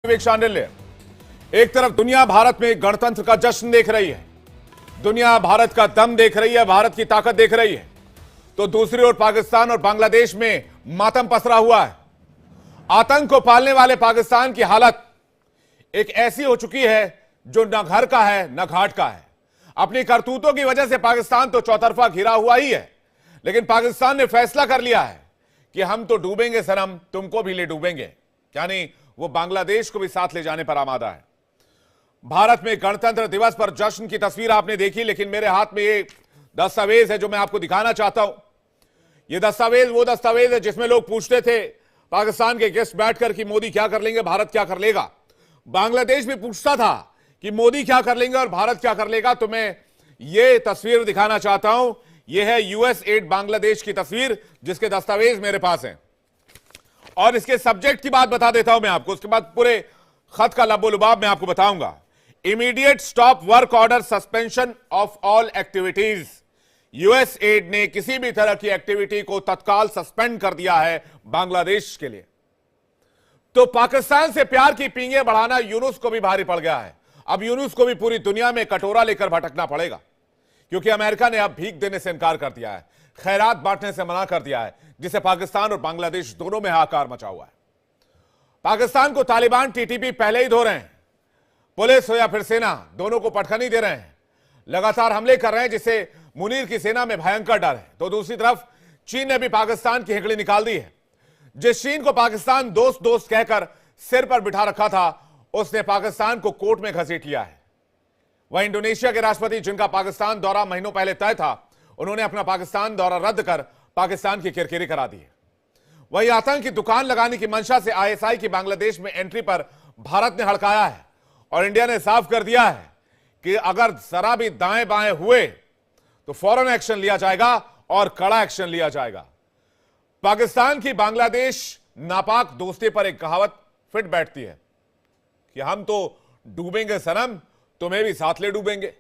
विवेक शांडिल्य। एक तरफ दुनिया भारत में गणतंत्र का जश्न देख रही है, दुनिया भारत का दम देख रही है, भारत की ताकत देख रही है, तो दूसरी ओर पाकिस्तान और बांग्लादेश में मातम पसरा हुआ है। आतंक को पालने वाले पाकिस्तान की हालत एक ऐसी हो चुकी है जो न घर का है न घाट का है। अपनी करतूतों की वजह से पाकिस्तान तो चौतरफा घिरा हुआ ही है, लेकिन पाकिस्तान ने फैसला कर लिया है कि हम तो डूबेंगे सनम, तुमको भी ले डूबेंगे। यानी वो बांग्लादेश को भी साथ ले जाने पर आमादा है। भारत में गणतंत्र दिवस पर जश्न की तस्वीर आपने देखी, लेकिन मेरे हाथ में ये दस्तावेज है जो मैं आपको दिखाना चाहता हूं। ये दस्तावेज वो दस्तावेज है जिसमें लोग पूछते थे पाकिस्तान के गेस्ट बैठकर कि मोदी क्या कर लेंगे, भारत क्या कर लेगा। बांग्लादेश भी पूछता था कि मोदी क्या कर लेंगे और भारत क्या कर लेगा। तो मैं ये तस्वीर दिखाना चाहता हूं। यह है यूएस एड बांग्लादेश की तस्वीर, जिसके दस्तावेज मेरे पास हैं, और इसके सब्जेक्ट की बात बता देता हूं मैं आपको, उसके बाद पूरे खत का लबोलुबाब मैं आपको बताऊंगा। Immediate stop work order, suspension of all activities. US add ने किसी भी तरह की एक्टिविटी को तत्काल सस्पेंड कर दिया है बांग्लादेश के लिए। तो पाकिस्तान से प्यार की पींगे बढ़ाना यूनुस को भी भारी पड़ गया है। अब यूनुस को भी पूरी दुनिया में कटोरा लेकर भटकना पड़ेगा, क्योंकि अमेरिका ने अब भीख देने से इनकार कर दिया है, खैरात बांटने से मना कर दिया है, जिसे पाकिस्तान और बांग्लादेश दोनों में हाहाकार मचा हुआ है। पाकिस्तान को तालिबान, टीटीपी पहले ही धो रहे हैं। पुलिस हो या फिर सेना, दोनों को पटखनी दे रहे हैं, लगातार हमले कर रहे हैं, जिससे मुनीर की सेना में भयंकर डर है। तो दूसरी तरफ चीन ने भी पाकिस्तान की हिकड़ी निकाल दी है। जिस चीन को पाकिस्तान दोस्त दोस्त कहकर सिर पर बिठा रखा था, उसने पाकिस्तान को कोर्ट में घसीट लिया है। वह इंडोनेशिया के राष्ट्रपति, जिनका पाकिस्तान दौरा महीनों पहले तय था, उन्होंने अपना पाकिस्तान दौरा रद्द कर पाकिस्तान की किरकिरी करा दी है। वही आतंक की दुकान लगाने की मंशा से आईएसआई की बांग्लादेश में एंट्री पर भारत ने हड़काया है, और इंडिया ने साफ कर दिया है कि अगर जरा भी दाएं बाएं हुए तो फौरन एक्शन लिया जाएगा और कड़ा एक्शन लिया जाएगा। पाकिस्तान की बांग्लादेश नापाक दोस्ती पर एक कहावत फिट बैठती है कि हम तो डूबेंगे सनम, तुम्हें भी साथ ले डूबेंगे।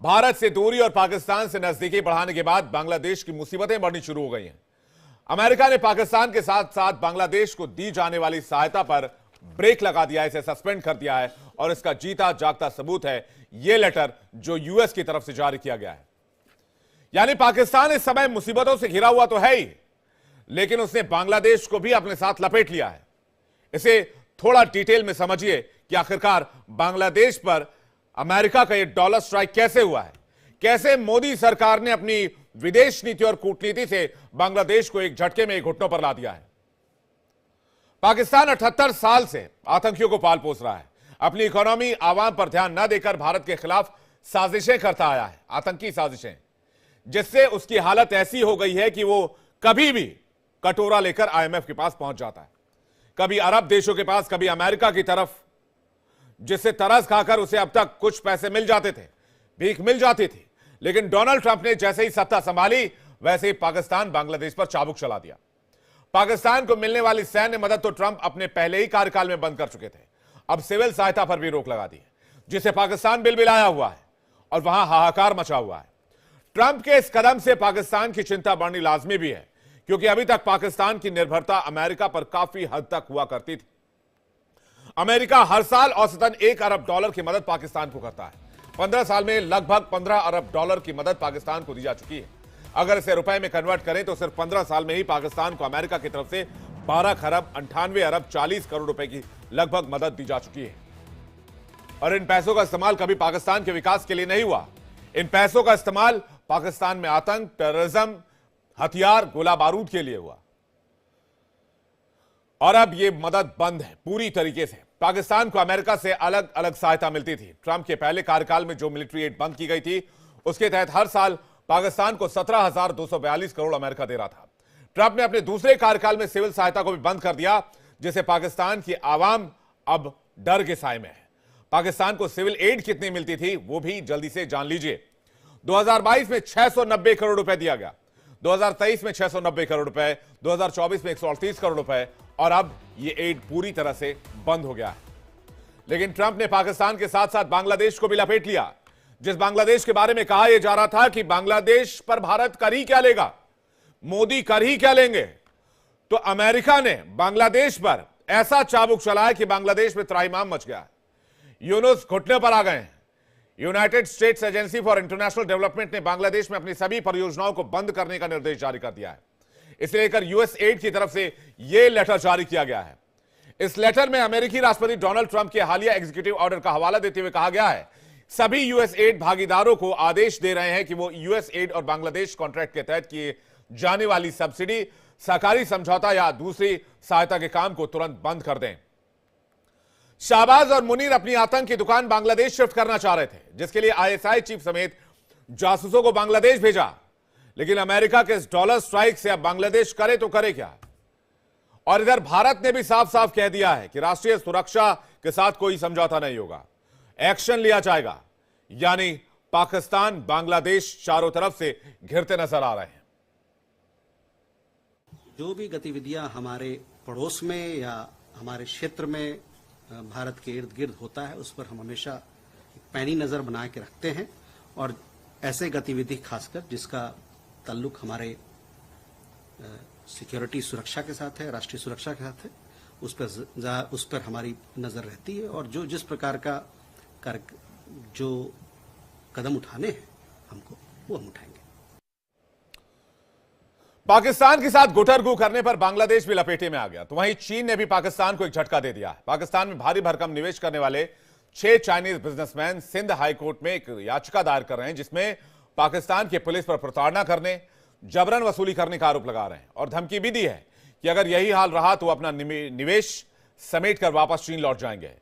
भारत से दूरी और पाकिस्तान से नजदीकी बढ़ाने के बाद बांग्लादेश की मुसीबतें बढ़नी शुरू हो गई हैं। अमेरिका ने पाकिस्तान के साथ साथ बांग्लादेश को दी जाने वाली सहायता पर ब्रेक लगा दिया है, इसे सस्पेंड कर दिया है, और इसका जीता जागता सबूत है यह लेटर जो यूएस की तरफ से जारी किया गया है। यानी पाकिस्तान इस समय मुसीबतों से घिरा हुआ तो है ही, लेकिन उसने बांग्लादेश को भी अपने साथ लपेट लिया है। इसे थोड़ा डिटेल में समझिए कि आखिरकार बांग्लादेश पर अमेरिका का यह डॉलर स्ट्राइक कैसे हुआ है, कैसे मोदी सरकार ने अपनी विदेश नीति और कूटनीति से बांग्लादेश को एक झटके में घुटनों पर ला दिया है। पाकिस्तान 78 साल से आतंकियों को पाल पोस रहा है। अपनी इकोनॉमी, आवाम पर ध्यान न देकर भारत के खिलाफ साजिशें करता आया है, आतंकी साजिशें, जिससे उसकी हालत ऐसी हो गई है कि वो कभी भी कटोरा लेकर आईएमएफ के पास पहुंच जाता है, कभी अरब देशों के पास, कभी अमेरिका की तरफ, जिससे तरस खाकर उसे अब तक कुछ पैसे मिल जाते थे, भीख मिल जाती थी। लेकिन डोनाल्ड ट्रंप ने जैसे ही सत्ता संभाली, वैसे ही पाकिस्तान बांग्लादेश पर चाबुक चला दिया। पाकिस्तान को मिलने वाली सैन्य मदद तो ट्रंप अपने पहले ही कार्यकाल में बंद कर चुके थे। अब सिविल सहायता पर भी रोक लगा दी है, जिसे पाकिस्तान बिलबिलाया हुआ है और वहां हाहाकार मचा हुआ है। ट्रंप के इस कदम से पाकिस्तान की चिंता बढ़नी लाजमी भी है, क्योंकि अभी तक पाकिस्तान की निर्भरता अमेरिका पर काफी हद तक हुआ करती थी। अमेरिका हर साल औसतन $1 अरब की मदद पाकिस्तान को करता है। 15 साल में लगभग $15 अरब की मदद पाकिस्तान को दी जा चुकी है। अगर इसे रुपए में कन्वर्ट करें तो सिर्फ 15 साल में ही पाकिस्तान को अमेरिका की तरफ से 12 खरब 98 अरब 40 करोड़ रुपए की लगभग मदद दी जा चुकी है। और इन पैसों का इस्तेमाल कभी पाकिस्तान के विकास के लिए नहीं हुआ। इन पैसों का इस्तेमाल पाकिस्तान में आतंक, टेररिज्म, हथियार, गोला बारूद के लिए हुआ। और अब यह मदद बंद है पूरी तरीके से। पाकिस्तान को अमेरिका से अलग अलग सहायता मिलती थी। ट्रंप के पहले कार्यकाल में जो मिलिट्री एड बंद की गई थी, उसके तहत हर साल पाकिस्तान को 17,242 करोड़ अमेरिका दे रहा था। ट्रंप ने अपने दूसरे कार्यकाल में सिविल सहायता को भी बंद कर दिया, जिससे पाकिस्तान की आवाम अब डर के साए में है। पाकिस्तान को सिविल एड कितनी मिलती थी वो भी जल्दी से जान लीजिए। 2022 में 690 करोड़ रुपए दिया गया, 2023 में 690 करोड़ रुपए, 2024 में 138 करोड़ रुपए, और अब यह एड पूरी तरह से बंद हो गया है। लेकिन ट्रंप ने पाकिस्तान के साथ साथ बांग्लादेश को भी लपेट लिया। जिस बांग्लादेश के बारे में कहा यह जा रहा था कि बांग्लादेश पर भारत कर ही क्या लेगा, मोदी कर ही क्या लेंगे, तो अमेरिका ने बांग्लादेश पर ऐसा चाबुक चला है कि बांग्लादेश में त्राहिमाम मच गया है। यूनुस घुटने पर आ गए हैं। United states agency for international development ने बांग्लादेश में अपनी सभी परियोजनाओं को बंद करने का निर्देश जारी कर दिया है। इसे लेकर यूएस एड की तरफ से यह लेटर जारी किया गया है। इस लेटर में अमेरिकी राष्ट्रपति डोनाल्ड ट्रंप के हालिया एग्जीक्यूटिव ऑर्डर का हवाला देते हुए कहा गया है, सभी यूएस एड भागीदारों को आदेश दे रहे हैं कि वो यूएस एड और बांग्लादेश कॉन्ट्रैक्ट के तहत किए जाने वाली सब्सिडी, सहकारी समझौता या दूसरी सहायता के काम को तुरंत बंद कर दें। शाहबाज और मुनीर अपनी आतंक की दुकान बांग्लादेश शिफ्ट करना चाह रहे थे, जिसके लिए आईएसआई चीफ समेत जासूसों को बांग्लादेश भेजा, लेकिन अमेरिका के इस डॉलर स्ट्राइक से अब बांग्लादेश करे तो करे क्या। और इधर भारत ने भी साफ साफ कह दिया है कि राष्ट्रीय सुरक्षा के साथ कोई समझौता नहीं होगा, एक्शन लिया जाएगा। यानी पाकिस्तान बांग्लादेश चारों तरफ से घिरते नजर आ रहे हैं। जो भी गतिविधियां हमारे पड़ोस में या हमारे क्षेत्र में भारत के इर्द गिर्द होता है, उस पर हम हमेशा पैनी नजर बना के रखते हैं। और ऐसे गतिविधि खासकर जिसका ताल्लुक हमारे सिक्योरिटी सुरक्षा के साथ है, राष्ट्रीय सुरक्षा के साथ है, उस पर हमारी नजर रहती है। और जो जिस प्रकार का जो कदम उठाने हैं हमको, वो हम उठाएंगे। पाकिस्तान के साथ गुटरगू करने पर बांग्लादेश भी लपेटे में आ गया, तो वहीं चीन ने भी पाकिस्तान को एक झटका दे दिया है। पाकिस्तान में भारी भरकम निवेश करने वाले 6 चाइनीज बिजनेसमैन सिंध हाईकोर्ट में एक याचिका दायर कर रहे हैं, जिसमें पाकिस्तान की पुलिस पर प्रताड़ना करने, जबरन वसूली करने का आरोप लगा रहे हैं और धमकी भी दी है कि अगर यही हाल रहा तो अपना निवेश समेट कर वापस चीन लौट जाएंगे।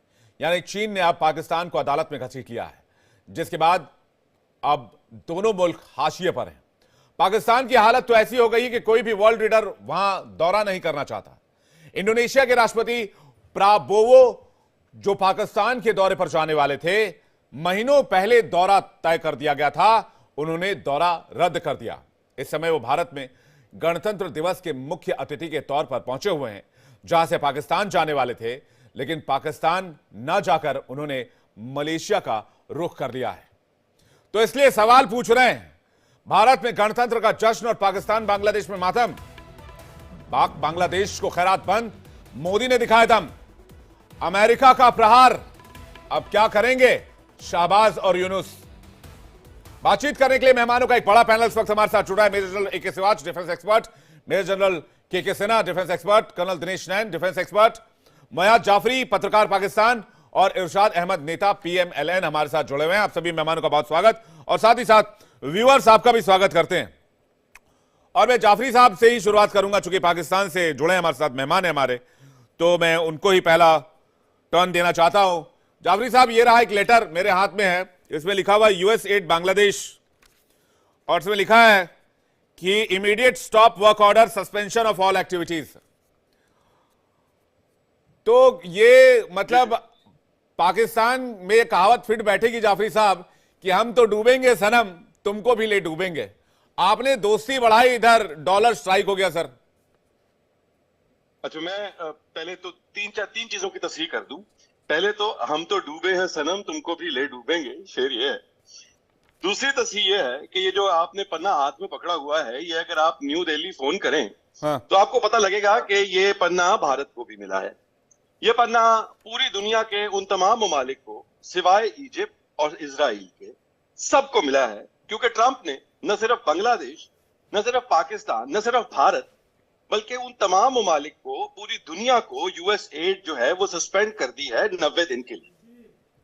यानी चीन ने अब पाकिस्तान को अदालत में घसीट लिया है, जिसके बाद अब दोनों मुल्क हाशिए पर हैं। पाकिस्तान की हालत तो ऐसी हो गई कि कोई भी वर्ल्ड लीडर वहां दौरा नहीं करना चाहता। इंडोनेशिया के राष्ट्रपति प्राबोवो जो पाकिस्तान के दौरे पर जाने वाले थे, महीनों पहले दौरा तय कर दिया गया था, उन्होंने दौरा रद्द कर दिया। इस समय वो भारत में गणतंत्र दिवस के मुख्य अतिथि के तौर पर पहुंचे हुए हैं, जहां से पाकिस्तान जाने वाले थे, लेकिन पाकिस्तान न जाकर उन्होंने मलेशिया का रुख कर लिया है। तो इसलिए सवाल पूछ रहे हैं, भारत में गणतंत्र का जश्न और पाकिस्तान बांग्लादेश में मातम। बांग्लादेश को खैरात बंद, मोदी ने दिखाया दम। अमेरिका का प्रहार, अब क्या करेंगे शाहबाज और यूनुस। बातचीत करने के लिए मेहमानों का एक बड़ा पैनल इस वक्त हमारे साथ जुड़ा है। Major general A K Siwach, defence expert, major general K Sinha, defence expert, colonel Dinesh Nain, defence expert, Mayad Jafri, पत्रकार पाकिस्तान, और इरशाद अहमद, नेता पीएमएलएन हमारे साथ जुड़े हुए हैं। आप सभी मेहमानों का बहुत स्वागत और साथ ही साथ व्यूअर्स आपका भी स्वागत करते हैं। और मैं जाफरी साहब से ही शुरुआत करूंगा, चूंकि पाकिस्तान से जुड़े हमारे साथ मेहमान है हमारे, तो मैं उनको ही पहला टर्न देना चाहता हूं। जाफरी साहब, ये रहा एक लेटर मेरे हाथ में है, इसमें लिखा हुआ यूएस एड बांग्लादेश, और इसमें लिखा है कि immediate stop work order, suspension of all activities. तो ये मतलब पाकिस्तान में कहावत फिट बैठेगी जाफरी साहब कि हम तो डूबेंगे सनम, तुमको भी ले डूबेंगे। आपने दोस्ती बढ़ाई, इधर डॉलर स्ट्राइक हो गया सर। अच्छा, मैं पहले तो तीन चीजों की तस्वीर कर दूं। पहले तो हम तो डूबे हैं सनम, तुमको भी ले डूबेंगे, शेर ये है। दूसरी तस्वीर ये है कि ये जो आपने पन्ना हाथ में पकड़ा हुआ है, ये अगर आप न्यू दिल्ली फोन करें तो आपको पता लगेगा कि ये पन्ना भारत को भी मिला है। ये पन्ना पूरी दुनिया के उन तमाम ममालिक को सिवाय इजिप्ट और इजराइल के सबको मिला है, क्योंकि ट्रंप ने न सिर्फ बांग्लादेश, न सिर्फ पाकिस्तान, न सिर्फ भारत, बल्कि उन तमाम ममालिक को, पूरी दुनिया को यूएस एड जो है वो सस्पेंड कर दी है 90 दिन के लिए।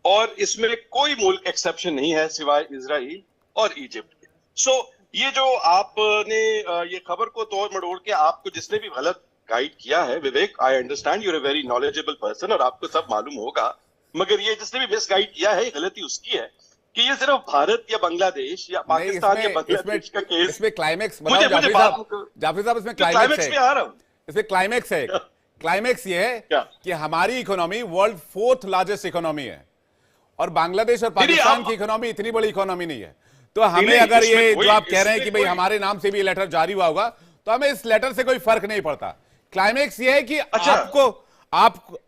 और इसमें कोई मुल्क एक्सेप्शन नहीं है सिवाय इजराइल और इजिप्ट के। सो ये जो आपने ये खबर को तोड़ मड़ोड़ के आपको जिसने भी गलत गाइड किया है, Vivek, I understand, you are a very knowledgeable person और आपको सब मालूम होगा, मगर ये जिसने भी मिस गाइड किया है, गलती उसकी है कि ये सिर्फ भारत या बांग्लादेश या पाकिस्तान या बांग्लादेश का केस। इसमें क्लाइमेक्स जाफरी साहब, इसमें क्लाइमेक्स में आ रहा हूं। इसमें क्लाइमेक्स है, क्लाइमेक्स ये है कि हमारी economy world 4th largest economy है और बांग्लादेश और पाकिस्तान की इकोनॉमी इतनी बड़ी इकोनॉमी नहीं है। तो हमें अगर ये जो आप कह रहे हैं कि भाई हमारे नाम से भी लेटर जारी हुआ होगा, तो हमें इस लेटर से कोई फर्क नहीं पड़ता। क्लाइमेक्स ये है कि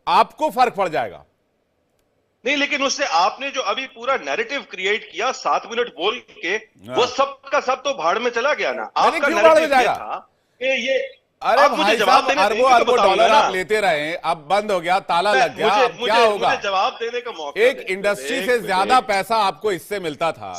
आपको फर्क पड़ जाएगा। नहीं, लेकिन उससे आपने जो अभी पूरा नैरेटिव क्रिएट किया 7 मिनट बोल के, वो सब का सब तो भाड़ में चला गया ना। आपका नैरेटिव क्या था कि अरे आप मुझे भाई जवाब साहब, देने अरबों देंगे तो अरबों बताऊंगा डॉलर ना। आप लेते रहे, अब बंद हो गया, ताला लग गया, अब क्या होगा? मुझे जवाब देने का मौका एक दें। इंडस्ट्री एक से मिनट। ज्यादा पैसा आपको इससे मिलता था।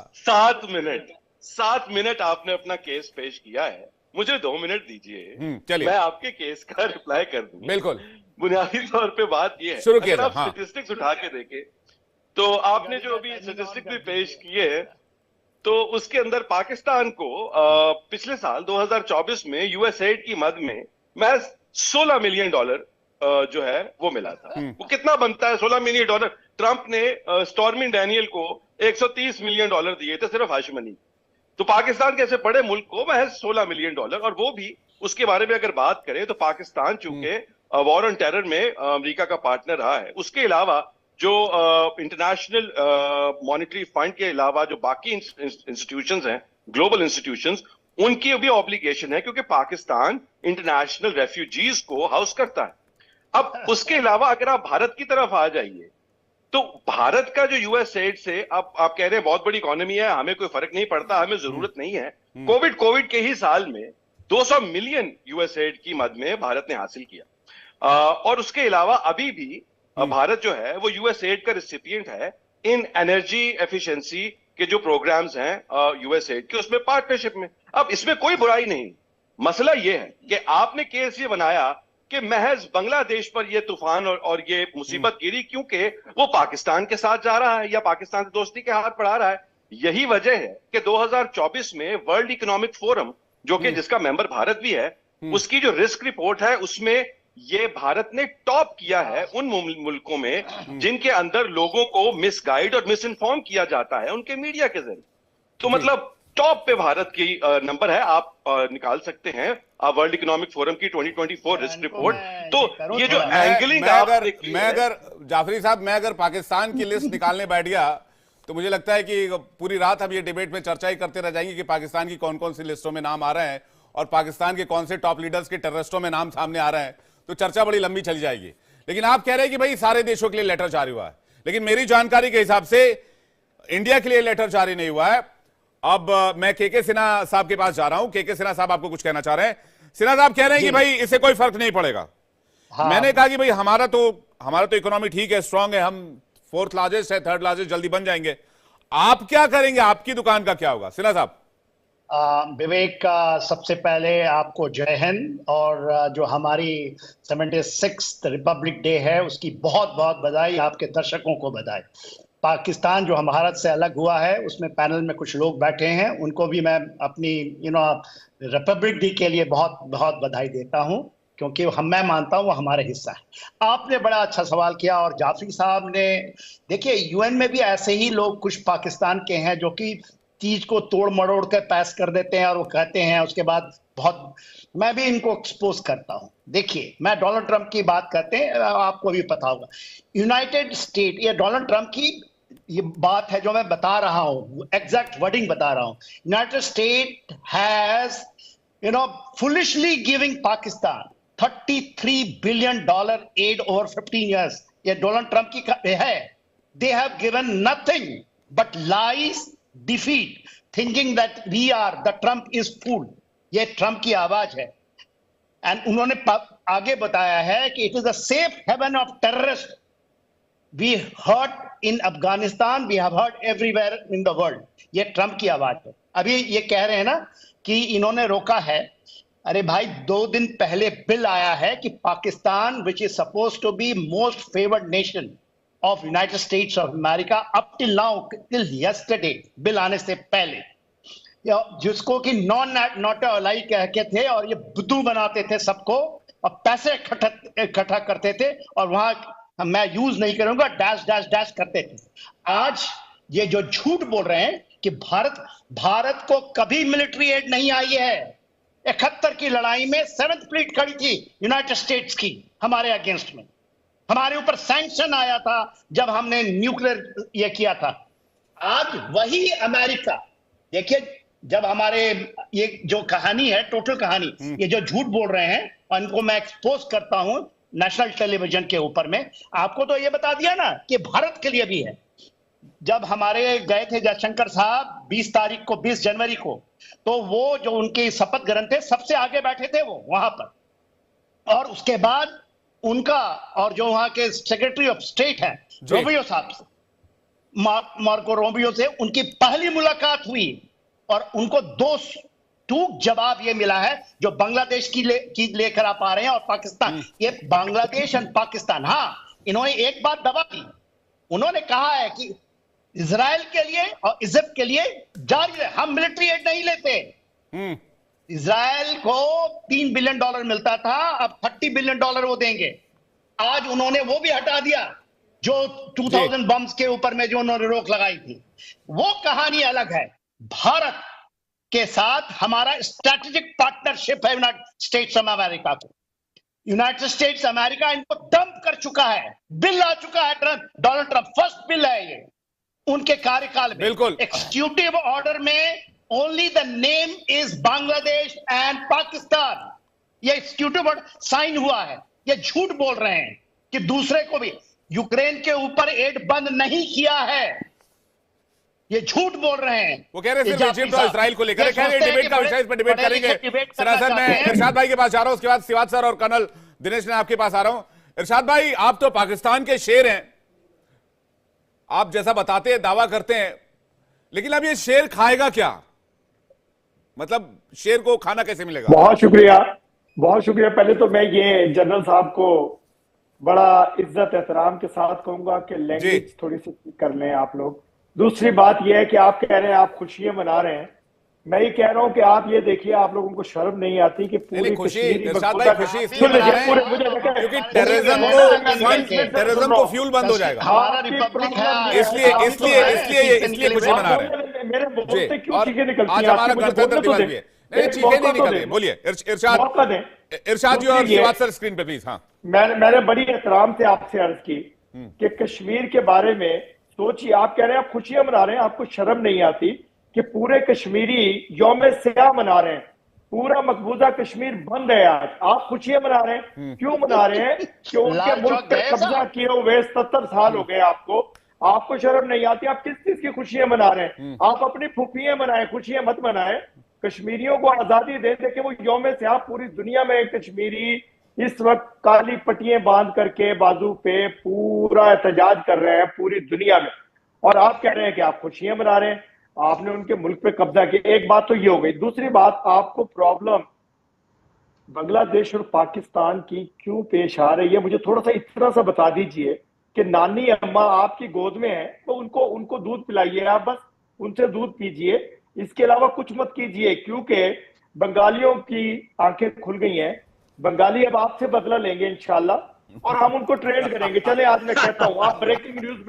7 मिनट आपने अपना केस पेश किया है, मुझे 2 मिनट दीजिए, चलिए, मैं आपके केस का रिप्लाई कर दूं। बिल्कुल। बुनियादी तौर पे बात यह है, शुरू अगर कीजिए, आप हाँ। स्टेटिस्टिक्स उठा के देखें तो आपने जो अभी स्टेटिस्टिक्स भी पेश किए, तो उसके अंदर पाकिस्तान को पिछले साल 2024 में यूएसएड की मद में महज $16 मिलियन जो है वो मिला था। वो कितना बनता है 16 मिलियन डॉलर? ट्रंप ने स्टॉर्मी डैनियल को $130 मिलियन दिए थे सिर्फ हाशमनी। तो पाकिस्तान के ऐसे बड़े मुल्क को महज $16 मिलियन, और वो भी उसके बारे में अगर बात करें तो पाकिस्तान चूंकि वॉर ऑन टेरर में अमेरिका का पार्टनर रहा है, उसके अलावा जो इंटरनेशनल मॉनेटरी फंड के अलावा जो बाकी इंस्टीट्यूशंस हैं, ग्लोबल इंस्टीट्यूशंस, उनकी भी ऑब्लिगेशन है, क्योंकि पाकिस्तान इंटरनेशनल रेफ्यूजीज को हाउस करता है। अब उसके अलावा अगर आप भारत की तरफ आ जाइए, तो भारत का जो यूएस एड से आप कह रहे हैं बहुत बड़ी इकोनॉमी है, हमें कोई फर्क नहीं पड़ता, हमें जरूरत नहीं है। कोविड के ही साल में 200 मिलियन यूएस एड की मद में भारत ने हासिल किया। और उसके अलावा अभी भी भारत जो है वो यूएस एड का रिसिपिएंट है इन एनर्जी एफिशिएंसी के जो प्रोग्राम्स हैं यूएस एड के, उसमें पार्टनरशिप में। अब इसमें कोई बुराई नहीं। मसला यह है कि आपने केस ये बनाया कि महज बांग्लादेश पर ये तूफान और ये मुसीबत गिरी क्योंकि वो पाकिस्तान के साथ जा रहा है या पाकिस्तान से दोस्ती के हाथ बढ़ा रहा है। यही वजह है कि 2024 में वर्ल्ड इकोनॉमिक फोरम, जो कि जिसका मेंबर भारत भी है, उसकी जो रिस्क रिपोर्ट है उसमें ये भारत ने टॉप किया है उन मुल्कों में जिनके अंदर लोगों को मिसगाइड और मिस इन्फॉर्म किया जाता है उनके मीडिया के जरिए। तो मतलब टॉप पे भारत की नंबर है, आप निकाल सकते हैं वर्ल्ड इकोनॉमिक फोरम की 2024 रिस्क रिपोर्ट। तो ये जो एंगलिंग मैं अगर जाफरी साहब, मैं अगर पाकिस्तान की लिस्ट निकालने बैठ गया तो मुझे लगता है कि पूरी रात हम ये डिबेट में चर्चा ही करते रह जाएंगे कि पाकिस्तान की कौन कौन सी लिस्टों में नाम आ रहे हैं और पाकिस्तान के कौन से टॉप लीडर्स के टेररिस्टों में नाम सामने आ रहे हैं, तो चर्चा बड़ी लंबी चली जाएगी। लेकिन आप कह रहे हैं कि भाई सारे देशों के लिए लेटर जारी हुआ है, लेकिन मेरी जानकारी के हिसाब से इंडिया के लिए लेटर जारी नहीं हुआ है। अब मैं के सिन्हा साहब के पास जा रहा हूं। के सिन्हा साहब आपको कुछ कहना चाह रहे हैं। सिन्हा साहब कह रहे हैं कि भाई इससे कोई फर्क नहीं पड़ेगा। हाँ। मैंने कहा कि भाई हमारा तो इकोनॉमी ठीक है, स्ट्रांग है, हम 4th लार्जेस्ट है, 3rd लार्जेस्ट जल्दी बन जाएंगे। आप क्या करेंगे, आपकी दुकान का क्या होगा? सिन्हा साहब। विवेक, सबसे पहले आपको जय हिंद, और जो हमारी 76th रिपब्लिक डे है उसकी बहुत बहुत बधाई, आपके दर्शकों को बधाई। पाकिस्तान जो हम भारत से अलग हुआ है उसमें पैनल में कुछ लोग बैठे हैं, उनको भी मैं अपनी रिपब्लिक डे के लिए बहुत बहुत बधाई देता हूं, क्योंकि मैं मानता हूं वो हमारे हिस्सा है। आपने बड़ा अच्छा सवाल किया, और जाफरी साहब ने, देखिए यूएन में भी ऐसे ही लोग कुछ पाकिस्तान के हैं जो कि चीज को तोड़ मरोड़ कर पास कर देते हैं और वो कहते हैं उसके बाद बहुत, मैं भी इनको एक्सपोज करता हूं। देखिए, मैं डोनाल्ड ट्रंप की बात करते हैं, आपको भी पता होगा, यूनाइटेड स्टेट, ये डोनाल्ड ट्रंप की ये बात है जो मैं बता रहा हूं, एग्जैक्ट वर्डिंग बता रहा हूं। United State has foolishly giving Pakistan $33 billion aid over 15 years। ये डोनाल्ड ट्रंप की है। They have given nothing but lies, defeat, thinking that we are, the Trump is fool। ये ट्रंप की आवाज है। एंड उन्होंने आगे बताया है कि it is a safe haven of terrorist. We hurt in Afghanistan, we have hurt everywhere in the world. ये ट्रंप की आवाज है। अभी ये कह रहे हैं ना कि इन्होंने रोका है। अरे भाई, 2 दिन पहले बिल आया है कि Pakistan, which is suppose to be most favoured nation of United States of America up till now, till yesterday, bill आने से पहले, जिसको कि नॉट अलाई कहते थे और ये बुद्धू बनाते थे सबको और पैसे इकट्ठा करते थे और वहां मैं यूज नहीं करूंगा डैश डैश डैश करते थे। आज ये जो झूठ बोल रहे हैं कि भारत को कभी मिलिट्री एड नहीं आई है। 71 की लड़ाई में 7th फ्लीट खड़ी थी यूनाइटेड स्टेट्स की हमारे अगेंस्ट में। हमारे ऊपर सैंक्शन आया था जब हमने न्यूक्लियर ये किया था। आज वही अमेरिका, देखिए, जब हमारे ये जो कहानी है, टोटल कहानी, ये जो झूठ बोल रहे हैं और इनको मैं एक्सपोज करता हूं नेशनल टेलीविजन के ऊपर में। आपको तो ये बता दिया ना कि भारत के लिए भी है। जब हमारे गए थे जयशंकर साहब 20 जनवरी को, तो वो जो उनके शपथ ग्रहण थे सबसे आगे बैठे थे वो वहां पर, और उसके बाद उनका और जो वहां के सेक्रेटरी ऑफ स्टेट है रोबियो साहब से, मार्को रोबियो से उनकी पहली मुलाकात हुई और उनको दो टूक जवाब ये मिला है जो बांग्लादेश की लेकर आप आ रहे हैं और पाकिस्तान, ये बांग्लादेश और पाकिस्तान। हाँ, इन्होंने एक बात दबा दी, उन्होंने कहा है कि इजराइल के लिए और इजिप्ट के लिए जारी है, हम मिलिट्री एड नहीं लेते। इजराइल को $3 बिलियन मिलता था, अब $30 बिलियन वो देंगे। आज उन्होंने वो भी हटा दिया जो 2000 बम्स के ऊपर में जो उन्होंने रोक लगाई थी। वो कहानी अलग है। भारत के साथ हमारा स्ट्रैटेजिक पार्टनरशिप है यूनाइटेड स्टेट्स ऑफ अमेरिका को। यूनाइटेड स्टेट्स अमेरिका इनको डंप कर चुका है, बिल आ चुका है, डोनाल्ड ट्रंप फर्स्ट बिल है ये उनके कार्यकाल में। बिल्कुल एक्सिक्यूटिव ऑर्डर में only the name is Bangladesh and Pakistan, ये एक्सिक्यूटिव ऑर्डर साइन हुआ है। ये झूठ बोल रहे हैं कि दूसरे को भी यूक्रेन के ऊपर एड बंद नहीं किया है, ये झूठ बोल रहे हैं। वो कह रहे सिर्फ इजिप्ट और इजराइल को लेकर डिबेट का विषय, इस पर डिबेट करेंगे। सर मैं इरशाद भाई के पास जा रहा हूं, उसके बाद सिवात सर और कर्नल दिनेश ने आपके पास आ रहा हूं। इरशाद भाई, आप तो पाकिस्तान के शेर हैं, आप जैसा बताते हैं दावा करते हैं, लेकिन अब ये शेर खाएगा क्या? मतलब शेर को खाना कैसे मिलेगा? बहुत शुक्रिया, बहुत शुक्रिया। पहले तो मैं ये जनरल साहब को बड़ा इज्जत एहतराम के साथ कहूंगा कि लैंग्वेज थोड़ी सी कर लें आप लोग। दूसरी बात यह है कि आप कह रहे हैं आप खुशियां मना रहे हैं, मैं ये कह रहा हूं कि आप ये देखिए, आप लोगों को शर्म नहीं आती कि पूरी खुशी इसलिए मना रहे हैं क्योंकि टेररिज्म को फ्यूल बंद हो जाएगा, हमारा रिपब्लिक है, इसलिए खुशी मना रहे हैं। मेरे मुंह से क्यों चीजें निकलती हैं? आज हमारा गणतंत्र दिवस भी है। नहीं, चीखें नहीं निकल रही, बोलिए इरशाद जी और सिवात सर स्क्रीन पे प्लीज। हाँ, मैंने बड़ी एहतराम से आपसे अर्ज की कि कश्मीर के बारे में सोचिए। आप कह रहे हैं आप खुशियां मना रहे हैं, आपको शर्म नहीं आती कि पूरे कश्मीरी यौम स्याह मना रहे हैं, पूरा मकबूजा कश्मीर बंद है आज, आप खुशियां मना रहे हैं। क्यों मना रहे हैं? कि उनके मुल्क पे कब्जा किए हुए 70 साल हो गए आपको शर्म नहीं आती? आप किस चीज की खुशियां मना रहे हैं? आप अपनी फुफियां मनाएं, खुशियां मत मनाएं। कश्मीरियों को आजादी दे देके वो यौम स्याह पूरी दुनिया में कश्मीरी इस वक्त काली पट्टियां बांध करके बाजू पे पूरा एहतजाज कर रहे हैं पूरी दुनिया में, और आप कह रहे हैं कि आप खुशियां मना रहे हैं। आपने उनके मुल्क पे कब्जा किया। एक बात तो ये हो गई। दूसरी बात, आपको प्रॉब्लम बांग्लादेश और पाकिस्तान की क्यों पेश आ रही है, मुझे थोड़ा सा इतना सा बता दीजिए कि नानी अम्मा आपकी गोद में है तो उनको दूध पिलाइए, आप बस उनसे दूध पीजिए, इसके अलावा कुछ मत कीजिए। क्योंकि बंगालियों की आंखें खुल गई हैं, बंगाली अब आपसे बदला लेंगे इंशाल्लाह और हम उनको ट्रेन करेंगे। चले आज मैं कहता हूं, आप ब्रेकिंग न्यूज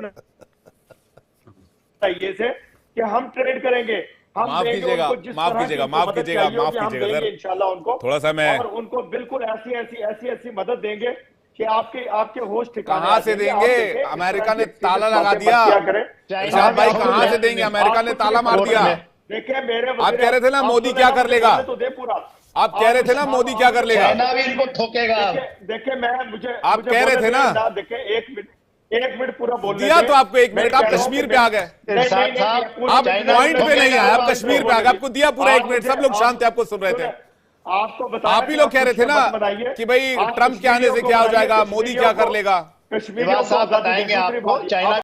बनाइए से कि हम ट्रेड करेंगे, हम माफ कीजिएगा सर, इंशाल्लाह उनको थोड़ा सा मैं और उनको बिल्कुल ऐसी मदद देंगे कि आपके होश ठिकाने। कहां से देंगे? अमेरिका ने ताला लगा दिया। इरशाद भाई, कहां से देंगे? अमेरिका ने ताला मार दिया। देखिए मेरे आप कह रहे थे ना मोदी क्या कर लेगा, तो दे पूरा। आप कह रहे थे ना मोदी क्या कर लेगा, चाइना भी इनको ठोकेगा। देखिए मुझे आप कह रहे थे ना, देखिए एक मिनट पूरा बोलने दिया तो आपको 1 मिनट, आप कश्मीर पे आ गए, आप पॉइंट पे नहीं आए, आप कश्मीर पे आ गए, आपको दिया पूरा 1 मिनट, सब लोग शांत थे, आपको सुन रहे थे। आपको आप ही लोग कह रहे थे ना कि भाई ट्रंप के आने से क्या हो जाएगा, मोदी क्या कर लेगा। कश्मीर बताएंगे आपको, चाइना